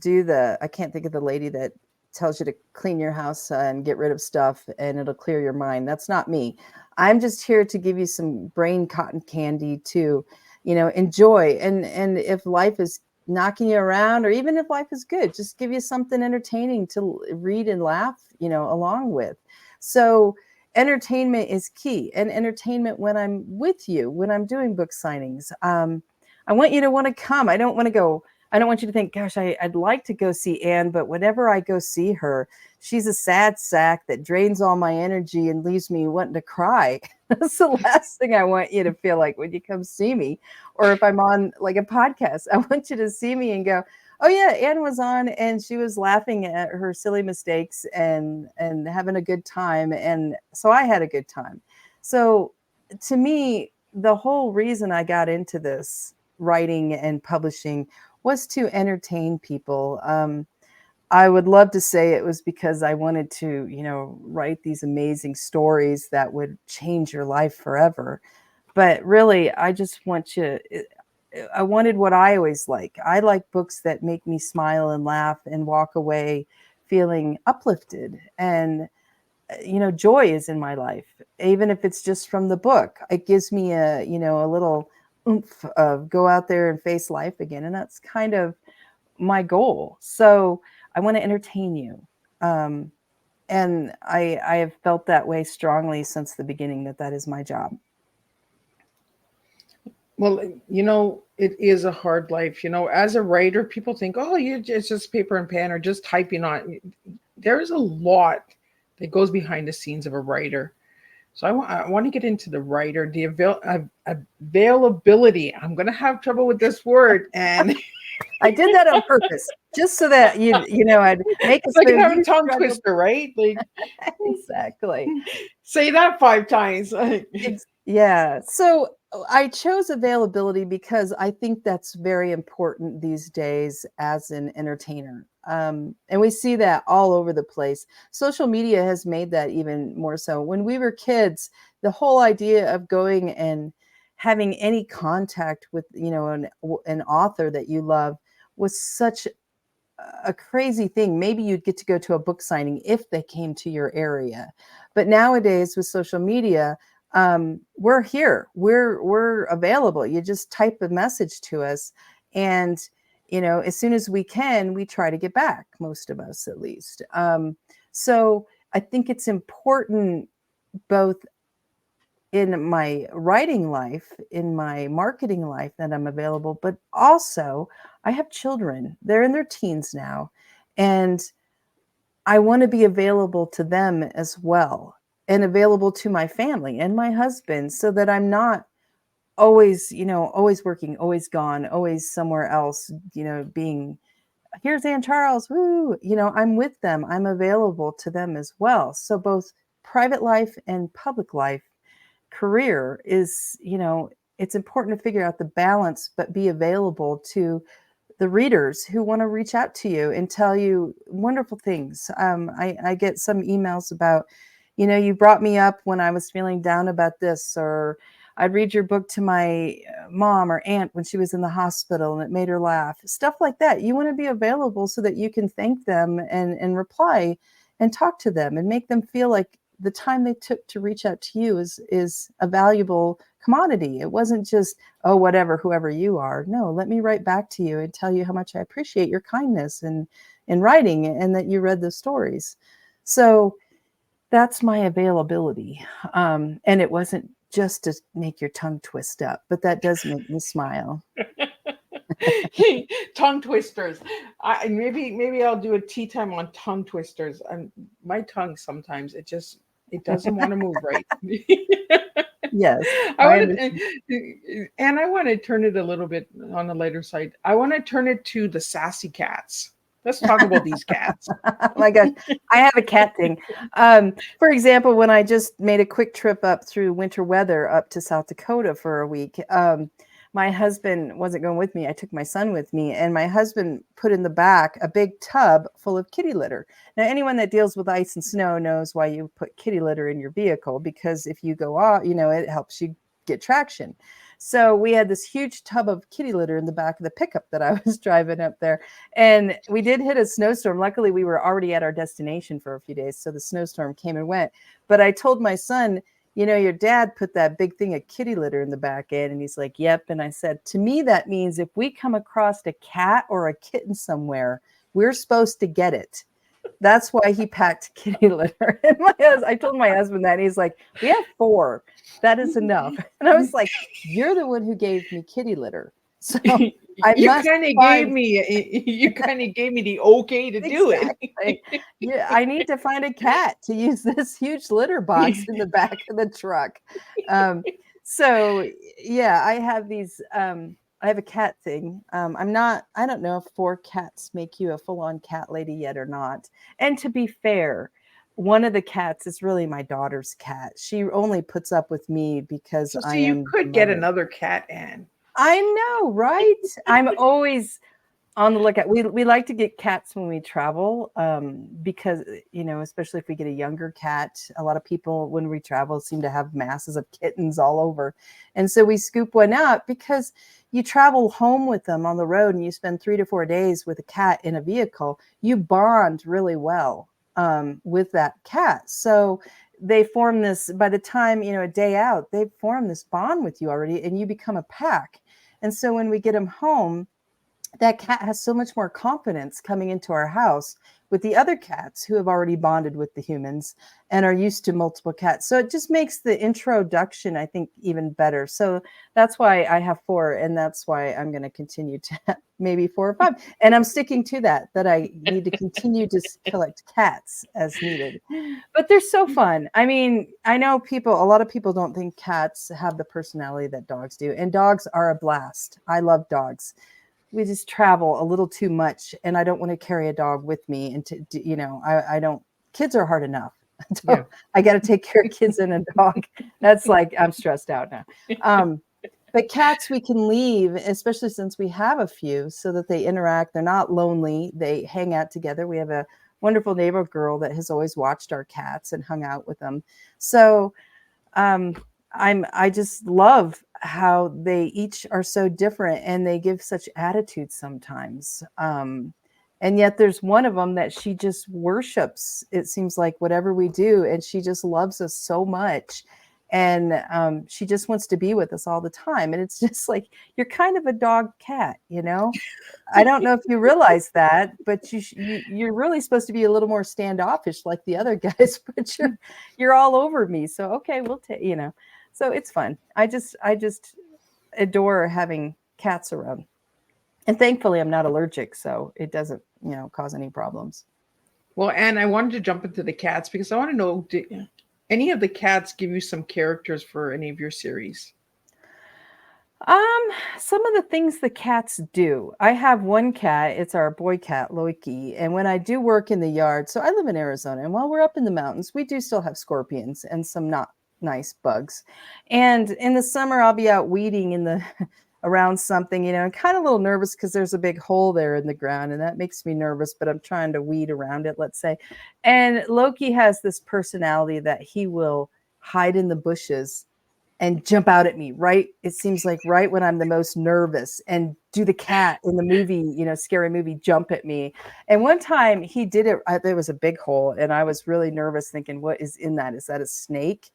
I can't think of the lady that tells you to clean your house and get rid of stuff and it'll clear your mind. That's not me. I'm just here to give you some brain cotton candy to, enjoy. And if life is knocking you around, or even if life is good, just give you something entertaining to read and laugh, along with. So entertainment is key, and entertainment when I'm with you, when I'm doing book signings. I want you to want to come. I don't want you to think, gosh, I'd like to go see Anne, but whenever I go see her, she's a sad sack that drains all my energy and leaves me wanting to cry. That's the last thing I want you to feel like when you come see me. Or if I'm on like a podcast, I want you to see me and go, oh yeah, Anne was on and she was laughing at her silly mistakes and having a good time. And so I had a good time. So to me, the whole reason I got into this writing and publishing was to entertain people. I would love to say it was because I wanted to, write these amazing stories that would change your life forever. But really, I just I wanted what I always like. I like books that make me smile and laugh and walk away feeling uplifted. And, joy is in my life, even if it's just from the book. It gives me a little oomph of go out there and face life again. And that's kind of my goal. So I want to entertain you. And I have felt that way strongly since the beginning, that is my job. Well, it is a hard life. As a writer, people think, oh, it's just paper and pen or just typing on. There's a lot that goes behind the scenes of a writer. So I want to get into the writer, the availability. I'm going to have trouble with this word. And I did that on purpose, just so that I'd make it's like so having a you tongue struggle. twister, right? Like Exactly. say that 5 times. Yeah. So I chose availability because I think that's very important these days as an entertainer. And we see that all over the place. Social media has made that even more so. When we were kids, the whole idea of going and having any contact with, an author that you love was such a crazy thing. Maybe you'd get to go to a book signing if they came to your area. But nowadays with social media, we're here. We're available. You just type a message to us, and as soon as we can, we try to get back. Most of us, at least. So I think it's important both in my writing life, in my marketing life, that I'm available, but also I have children. They're in their teens now, and I want to be available to them as well, and available to my family and my husband, so that I'm not always, always working, always gone, always somewhere else, being, here's Aunt Charles, woo, I'm with them. I'm available to them as well. So both private life and public life, career is, it's important to figure out the balance, but be available to the readers who want to reach out to you and tell you wonderful things. I get some emails about, you brought me up when I was feeling down about this, or I'd read your book to my mom or aunt when she was in the hospital and it made her laugh. Stuff like that. You want to be available so that you can thank them and reply and talk to them and make them feel like the time they took to reach out to you is a valuable commodity. It wasn't just, oh, whatever, whoever you are. No, let me write back to you and tell you how much I appreciate your kindness and in writing, and that you read the stories. So that's my availability. And it wasn't just to make your tongue twist up, but that does make me smile. Tongue twisters. Maybe I'll do a tea time on tongue twisters. And my tongue sometimes it doesn't want to move right. Yes, I I want understand. to, and I want to turn it a little bit on the lighter side. I want to turn it to the sassy cats. Let's talk about these cats. Oh my gosh, I have a cat thing. For example, when I just made a quick trip up through winter weather up to South Dakota for a week, my husband wasn't going with me. I took my son with me, and my husband put in the back a big tub full of kitty litter. Now, anyone that deals with ice and snow knows why you put kitty litter in your vehicle, because if you go off, it helps you get traction. So we had this huge tub of kitty litter in the back of the pickup that I was driving up there. And we did hit a snowstorm. Luckily, we were already at our destination for a few days, so the snowstorm came and went. But I told my son, your dad put that big thing of kitty litter in the back end. And he's like, yep. And I said, to me, that means if we come across a cat or a kitten somewhere, we're supposed to get it. That's why he packed kitty litter. And I told my husband that, and he's like, we have 4. That is enough. And I was like, you're the one who gave me kitty litter. So you kind of gave me the okay to do it. Yeah, I need to find a cat to use this huge litter box in the back of the truck. So yeah, I have these. I have a cat thing. I don't know if 4 cats make you a full-on cat lady yet or not. And to be fair, one of the cats is really my daughter's cat. She only puts up with me because So I you am the could get mother. another cat, Anne. I know, right? I'm always on the lookout. We like to get cats when we travel, because especially if we get a younger cat. A lot of people when we travel seem to have masses of kittens all over, and so we scoop one out because you travel home with them on the road and you spend 3 to 4 days with a cat in a vehicle. You bond really well with that cat, so they form this. By the time a day out, they form this bond with you already, and you become a pack. And so when we get them home, that cat has so much more confidence coming into our house with the other cats who have already bonded with the humans and are used to multiple cats. So it just makes the introduction, I think, even better. So that's why I have 4, and that's why I'm going to continue to have maybe 4 or 5. And I'm sticking to that I need to continue to collect cats as needed. But they're so fun. I mean, I know a lot of people don't think cats have the personality that dogs do, and dogs are a blast. I love dogs. We just travel a little too much, and I don't want to carry a dog with me. And I don't. Kids are hard enough. So Yeah. I got to take care of kids and a dog. That's like I'm stressed out now. But cats we can leave, especially since we have a few, so that they interact. They're not lonely. They hang out together. We have a wonderful neighbor girl that has always watched our cats and hung out with them. So um, I just love how they each are so different and they give such attitudes sometimes. And yet there's one of them that she just worships. It seems like whatever we do, and she just loves us so much. And she just wants to be with us all the time. And it's just like, you're kind of a dog cat, you know? I don't know if you realize that, but you're really supposed to be a little more standoffish like the other guys, but you're all over me. So okay, we'll take, you know. So it's fun. I just adore having cats around. And thankfully I'm not allergic, so it doesn't, you know, cause any problems. Well, and I wanted to jump into the cats because I want to know, did any of the cats give you some characters for any of your series? Um, some of the things the cats do. I have one cat, it's our boy cat, Loki. And when I do work in the yard, so I live in Arizona, and while we're up in the mountains, we do still have scorpions and some not nice bugs. And in the summer, I'll be out weeding in the around something, you know, and kind of a little nervous because there's a big hole there in the ground, and that makes me nervous, but I'm trying to weed around it, let's say. And Loki has this personality that he will hide in the bushes and jump out at me, right? It seems like right when I'm the most nervous, and do the cat in the movie, you know, scary movie, jump at me. And one time he did it, there was a big hole, and I was really nervous thinking, what is in that? Is that a snake?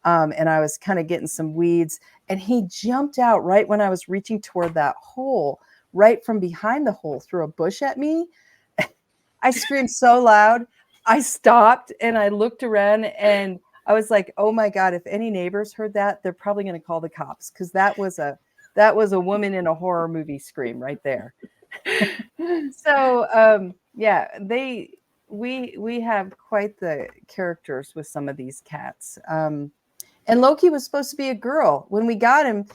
And I was kind of getting some weeds, and he jumped out right when I was reaching toward that hole, right from behind the hole, threw a bush at me. I screamed so loud. I stopped and I looked around, and I was like, "Oh my God, if any neighbors heard that, they're probably going to call the cops, because that was a woman in a horror movie scream right there." So, yeah, we have quite the characters with some of these cats. And Loki was supposed to be a girl. When we got him,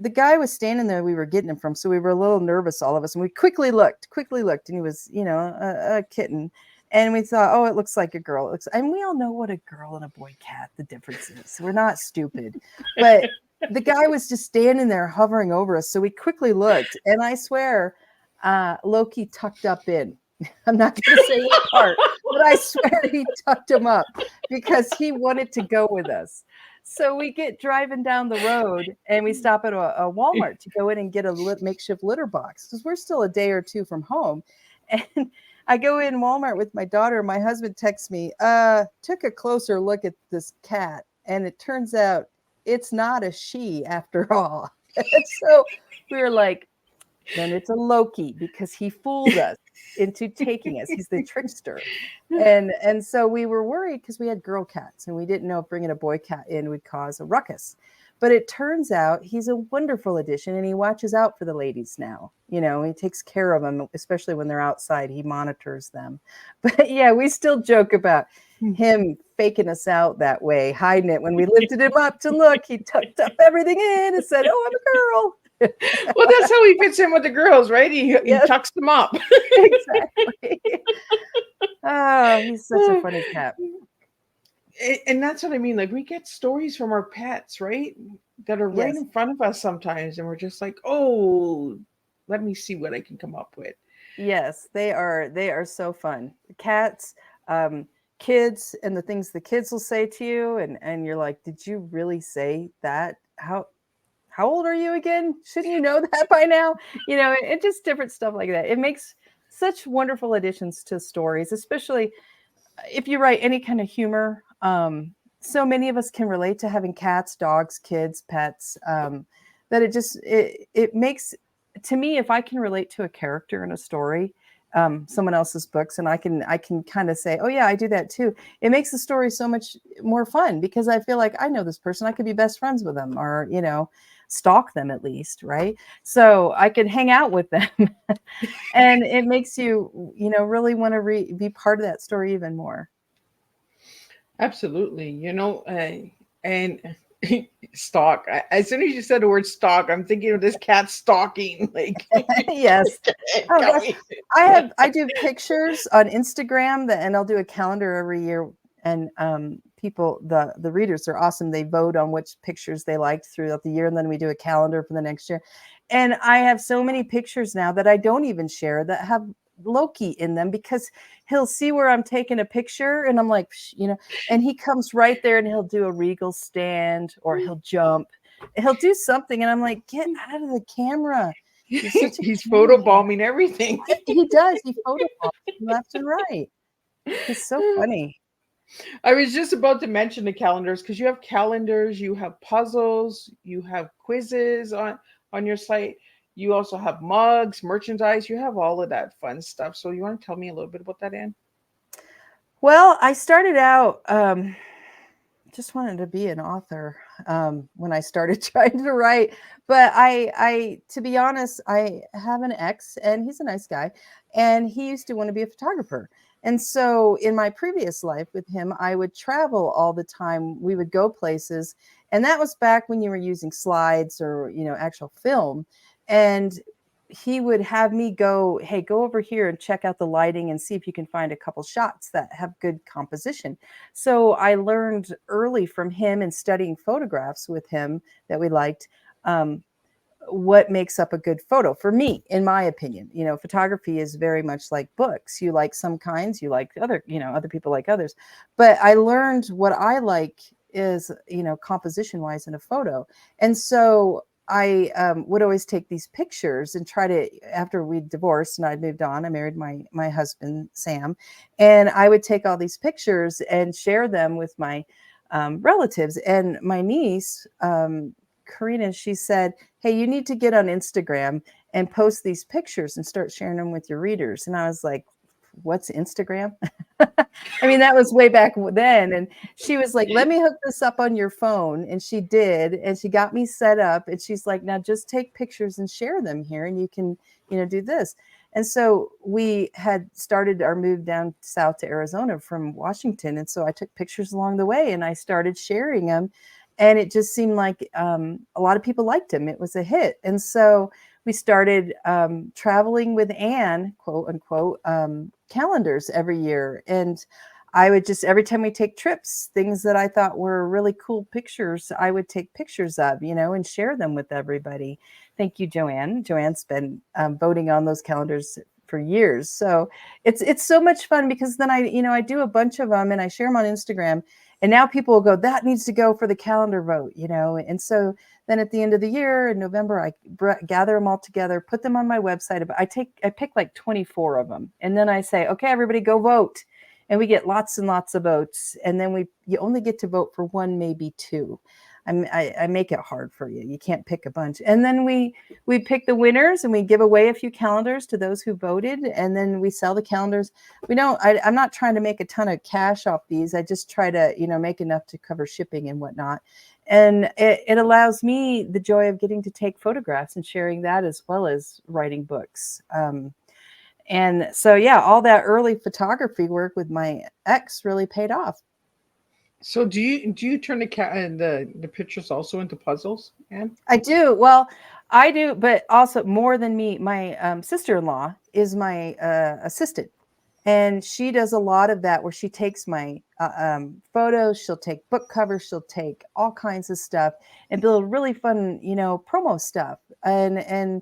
the guy was standing there we were getting him from, so we were a little nervous, all of us, and we quickly looked, and he was, you know, a kitten. And we thought, oh, it looks like a girl. It looks, and we all know what a girl and a boy cat, the difference is. We're not stupid. But the guy was just standing there hovering over us. So we quickly looked, and I swear, Loki tucked up in. I'm not going to say what part, but I swear he tucked him up because he wanted to go with us. So we get driving down the road, and we stop at a Walmart to go in and get a makeshift litter box, because we're still a day or two from home. And I go in Walmart with my daughter. My husband texts me, took a closer look at this cat, and it turns out it's not a she after all. And so we were like, then it's a Loki, because he fooled us into taking us. He's the trickster. And so we were worried because we had girl cats, and we didn't know if bringing a boy cat in would cause a ruckus. But it turns out he's a wonderful addition, and he watches out for the ladies now. You know, he takes care of them, especially when they're outside. He monitors them. But yeah, we still joke about him faking us out that way, hiding it. When we lifted him up to look, he tucked up everything in and said, "Oh, I'm a girl." Well, that's how he fits in with the girls, right? He tucks them up. Exactly. Oh, he's such a funny cat. And that's what I mean. Like, we get stories from our pets, right? That are right Yes. in front of us sometimes. And we're just like, oh, let me see what I can come up with. Yes, they are so fun. Cats, kids, and the things the kids will say to you, and you're like, did you really say that? How old are you again? Shouldn't you know that by now? You know, it just different stuff like that. It makes such wonderful additions to stories, especially if you write any kind of humor. So many of us can relate to having cats, dogs, kids, pets, that it makes, to me, if I can relate to a character in a story, someone else's books, and I can kind of say, oh yeah, I do that too. It makes the story so much more fun, because I feel like I know this person. I could be best friends with them, or, you know, stalk them at least, right? So I could hang out with them. And it makes you, you know, really want to be part of that story even more. Absolutely. You know, and stalk. As soon as you said the word stalk, I'm thinking of this cat stalking. Like, Yes. Oh got gosh. me. I do pictures on Instagram, and I'll do a calendar every year. And people, the readers are awesome. They vote on which pictures they liked throughout the year, and then we do a calendar for the next year. And I have so many pictures now that I don't even share that have Loki in them, because he'll see where I'm taking a picture and I'm like, and he comes right there and he'll do a Regal stand, or he'll jump, he'll do something, and I'm like, get out of the camera. You're such a He's camera guy. photobombing everything. He does. He photobombs left and right. He's so funny. I was just about to mention the calendars, because you have calendars, you have puzzles, you have quizzes on your site. You also have mugs, merchandise. You have all of that fun stuff. So you want to tell me a little bit about that, Anne? Well, I started out just wanted to be an author when I started trying to write. But to be honest, I have an ex, and he's a nice guy, and he used to want to be a photographer. And so in my previous life with him, I would travel all the time. We would go places, and that was back when you were using slides or, actual film. And he would have me go, hey, go over here and check out the lighting and see if you can find a couple shots that have good composition. So I learned early from him and studying photographs with him that we liked, what makes up a good photo for me, in my opinion. Photography is very much like books. You like some kinds, you like other people like others. But I learned what I like is, composition wise in a photo. And so I would always take these pictures and try to, after we divorced and I'd moved on, I married my husband, Sam, and I would take all these pictures and share them with my relatives. And my niece, Karina, she said, hey, you need to get on Instagram and post these pictures and start sharing them with your readers. And I was like, what's Instagram? I mean, that was way back then. And she was like, let me hook this up on your phone. And she did. And she got me set up. And she's like, now just take pictures and share them here. And you can, do this. And so we had started our move down south to Arizona from Washington. And so I took pictures along the way and I started sharing them. And it just seemed like a lot of people liked him. It was a hit. And so we started traveling with Anne, quote unquote, calendars every year. And I would just, every time we take trips, things that I thought were really cool pictures, I would take pictures of, and share them with everybody. Thank you, Joanne. Joanne's been voting on those calendars for years. So it's so much fun, because then I do a bunch of them and I share them on Instagram. And now people will go, that needs to go for the calendar vote, And so then at the end of the year in November, I gather them all together, put them on my website. I pick like 24 of them. And then I say, okay, everybody go vote. And we get lots and lots of votes. And then you only get to vote for one, maybe two. I make it hard for you. You can't pick a bunch. And then we pick the winners and we give away a few calendars to those who voted. And then we sell the calendars. I'm not trying to make a ton of cash off these. I just try to, make enough to cover shipping and whatnot. And it allows me the joy of getting to take photographs and sharing that, as well as writing books. And so, yeah, all that early photography work with my ex really paid off. So do you turn the pictures also into puzzles, Anne? I do. Well, I do, but also more than me, my sister-in-law is my assistant, and she does a lot of that, where she takes my photos, she'll take book covers, she'll take all kinds of stuff and build really fun, promo stuff. And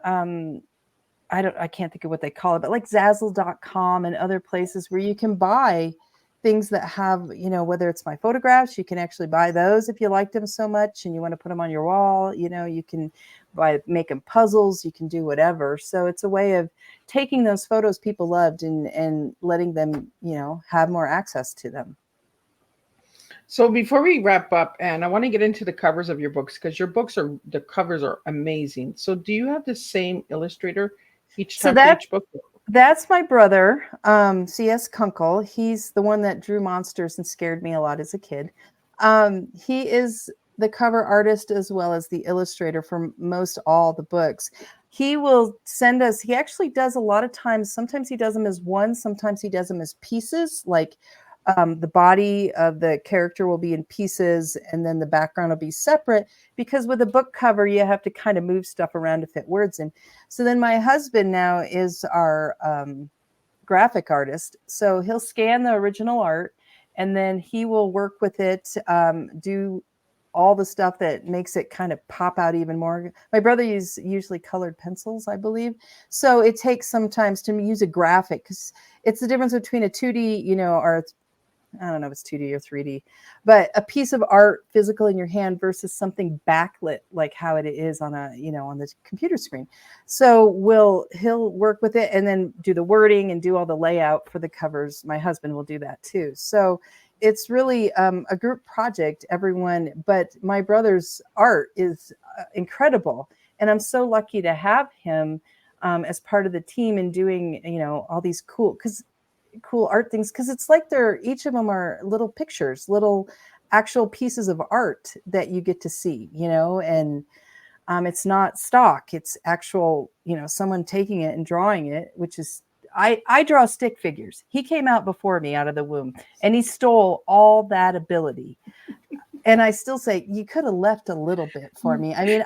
I can't think of what they call it, but like Zazzle.com and other places where you can buy things that have, whether it's my photographs, you can actually buy those if you like them so much and you want to put them on your wall, you can make them puzzles, you can do whatever. So it's a way of taking those photos people loved and letting them, have more access to them. So before we wrap up, Anne, I want to get into the covers of your books, because the covers are amazing. So do you have the same illustrator each time for each book? That's my brother, C.S. Kunkel. He's the one that drew monsters and scared me a lot as a kid. He is the cover artist as well as the illustrator for most all the books. He will send us, he actually does a lot of times, sometimes he does them as one, sometimes he does them as pieces, like the body of the character will be in pieces and then the background will be separate, because with a book cover, you have to kind of move stuff around to fit words in. So then my husband now is our graphic artist. So he'll scan the original art and then he will work with it, do all the stuff that makes it kind of pop out even more. My brother uses usually colored pencils, I believe. So it takes sometimes to use a graphic, because it's the difference between a 2D, or I don't know if it's 2D or 3D, but a piece of art physical in your hand versus something backlit like how it is on on the computer screen. So he'll work with it and then do the wording and do all the layout for the covers. My husband will do that too. So it's really a group project, everyone, but my brother's art is incredible. And I'm so lucky to have him as part of the team and doing, all these cool art things, because it's like each of them are little pictures, little actual pieces of art that you get to see, and it's not stock, it's actual, someone taking it and drawing it, which is I draw stick figures. He came out before me out of the womb, and he stole all that ability. And I still say, you could have left a little bit for me. I mean,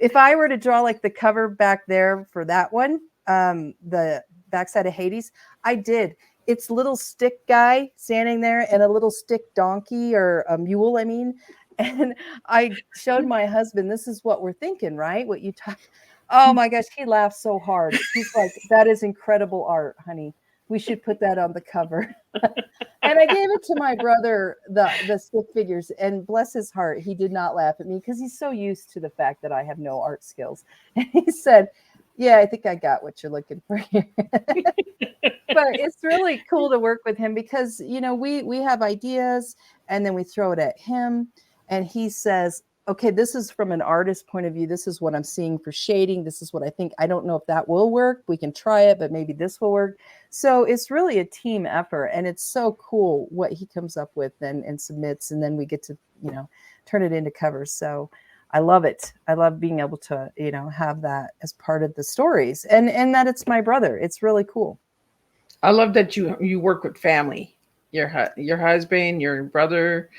if I were to draw like the cover back there for that one, the backside of Hades, I did. It's little stick guy standing there and a little stick donkey, or a mule, I mean. And I showed my husband, this is what we're thinking, right? What you talk. Oh my gosh, he laughed so hard. He's like, that is incredible art, honey. We should put that on the cover. And I gave it to my brother, the stick figures, and bless his heart, he did not laugh at me because he's so used to the fact that I have no art skills. And he said, yeah, I think I got what you're looking for here. But it's really cool to work with him because, we have ideas and then we throw it at him and he says, okay, this is from an artist point of view. This is what I'm seeing for shading. This is what I think. I don't know if that will work. We can try it, but maybe this will work. So it's really a team effort, and it's so cool what he comes up with and submits, and then we get to, turn it into covers. So I love it. I love being able to, have that as part of the stories, and that it's my brother. It's really cool. I love that you work with family, your husband, your brother,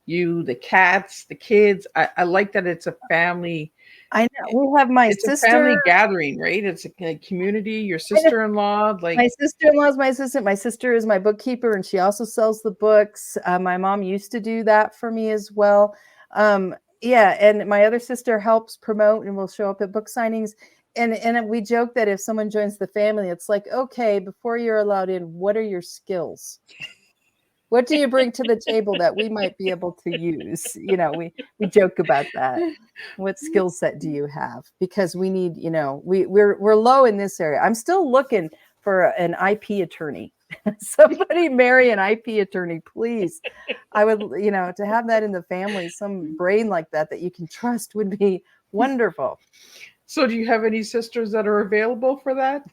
you, the cats, the kids. I like that it's a family. I know. We have my It's sister. a family gathering, right? It's a community. Your sister-in-law, like my sister-in-law is my assistant. My sister is my bookkeeper, and she also sells the books. My mom used to do that for me as well. Yeah, and my other sister helps promote and will show up at book signings. And we joke that if someone joins the family, it's like, okay, before you're allowed in, what are your skills? What do you bring to the table that we might be able to use? We joke about that. What skill set do you have? Because we need, we're low in this area. I'm still looking for an IP attorney. Somebody marry an IP attorney, please. I would, to have that in the family, some brain like that you can trust would be wonderful. So do you have any sisters that are available for that?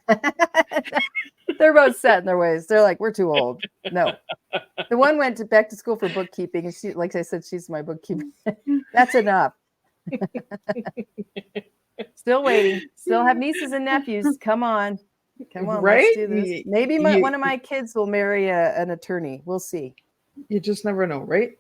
They're both set in their ways. They're like, we're too old. No. The one went back to school for bookkeeping, and she, like I said, she's my bookkeeper. That's enough. Still waiting. Still have nieces and nephews. Come on. Right? Let's do this. Maybe one of my kids will marry an attorney. We'll see. You just never know, right?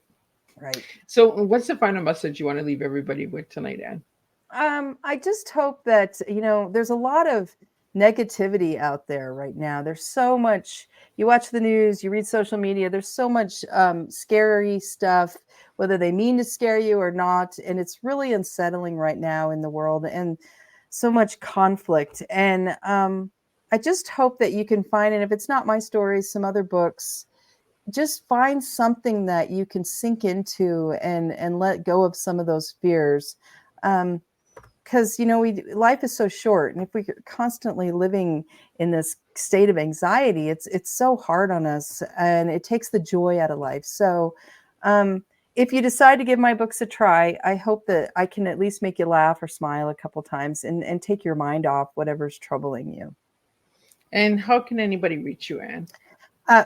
Right. So what's the final message you want to leave everybody with tonight, Anne? I just hope that, there's a lot of negativity out there right now. There's so much, you watch the news, you read social media, there's so much scary stuff, whether they mean to scare you or not. And it's really unsettling right now in the world, and so much conflict. And I just hope that you can find, and if it's not my stories, some other books, just find something that you can sink into and let go of some of those fears. Because life is so short, and if we're constantly living in this state of anxiety, it's so hard on us, and it takes the joy out of life. So if you decide to give my books a try, I hope that I can at least make you laugh or smile a couple times and take your mind off whatever's troubling you. And how can anybody reach you, Anne?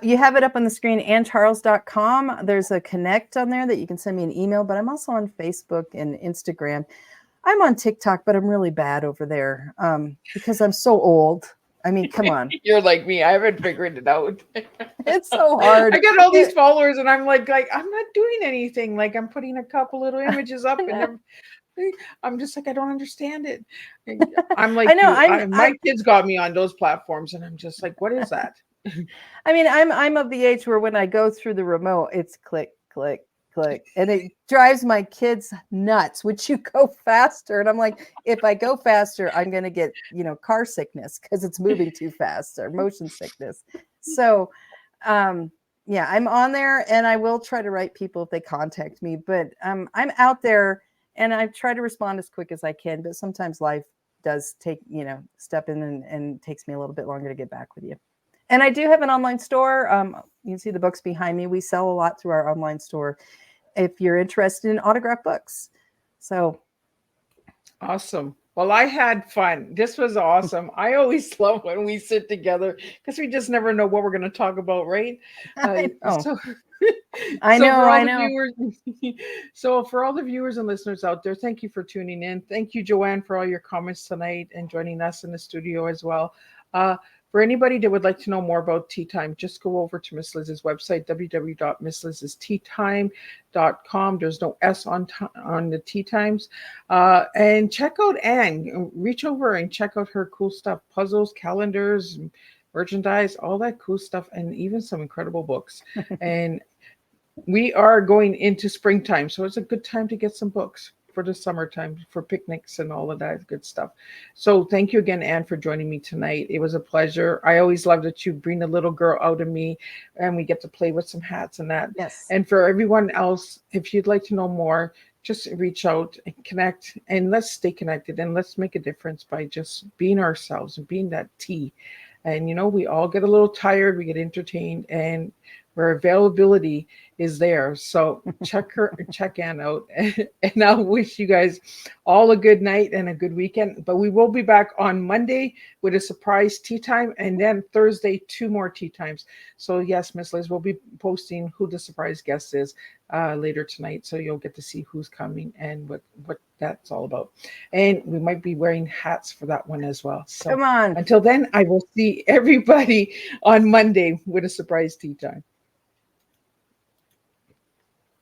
You have it up on the screen, AnneCharles.com. There's a connect on there that you can send me an email, but I'm also on Facebook and Instagram. I'm on TikTok, but I'm really bad over there because I'm so old. I mean, come on. You're like me. I haven't figured it out. It's so hard. I got all these followers, and I'm like, I'm not doing anything. Like, I'm putting a couple little images up, and I'm just like, I don't understand it. I'm like, I know. my kids got me on those platforms, and I'm just like, what is that? I mean, I'm of the age where when I go through the remote, it's click, click, click, and it drives my kids nuts. Would you go faster? And I'm like, if I go faster, I'm going to get, car sickness because it's moving too fast, or motion sickness. So, yeah, I'm on there, and I will try to write people if they contact me. But I'm out there, and I try to respond as quick as I can. But sometimes life does take, step in and takes me a little bit longer to get back with you. And I do have an online store. You can see the books behind me. We sell a lot through our online store if you're interested in autographed books. So Awesome. Well, I had fun. This was awesome. I always love when we sit together because we just never know what we're going to talk about, right? I know. So, I so know. for all I the know. viewers, so for all the viewers and listeners out there, thank you for tuning in. Thank you, Joanne, for all your comments tonight and joining us in the studio as well. For anybody that would like to know more about Tea Time, just go over to Miss Liz's website, www.misslizsteatime.com. There's no S on the Tea Times. And check out Anne. Reach over and check out her cool stuff, puzzles, calendars, merchandise, all that cool stuff, and even some incredible books. And we are going into springtime, so it's a good time to get some books for the summertime, for picnics and all of that good stuff. So thank you again, Anne, for joining me tonight. It was a pleasure. I always love that you bring the little girl out of me and we get to play with some hats and that. Yes. And for everyone else, if you'd like to know more, just reach out and connect, and let's stay connected, and let's make a difference by just being ourselves and being that tea. And we all get a little tired, we get entertained, and where availability is there. So check Ann out. And I'll wish you guys all a good night and a good weekend. But we will be back on Monday with a surprise tea time, and then Thursday, 2 more tea times. So yes, Miss Liz will be posting who the surprise guest is later tonight. So you'll get to see who's coming and what that's all about. And we might be wearing hats for that one as well. So Come on. until then, I will see everybody on Monday with a surprise tea time.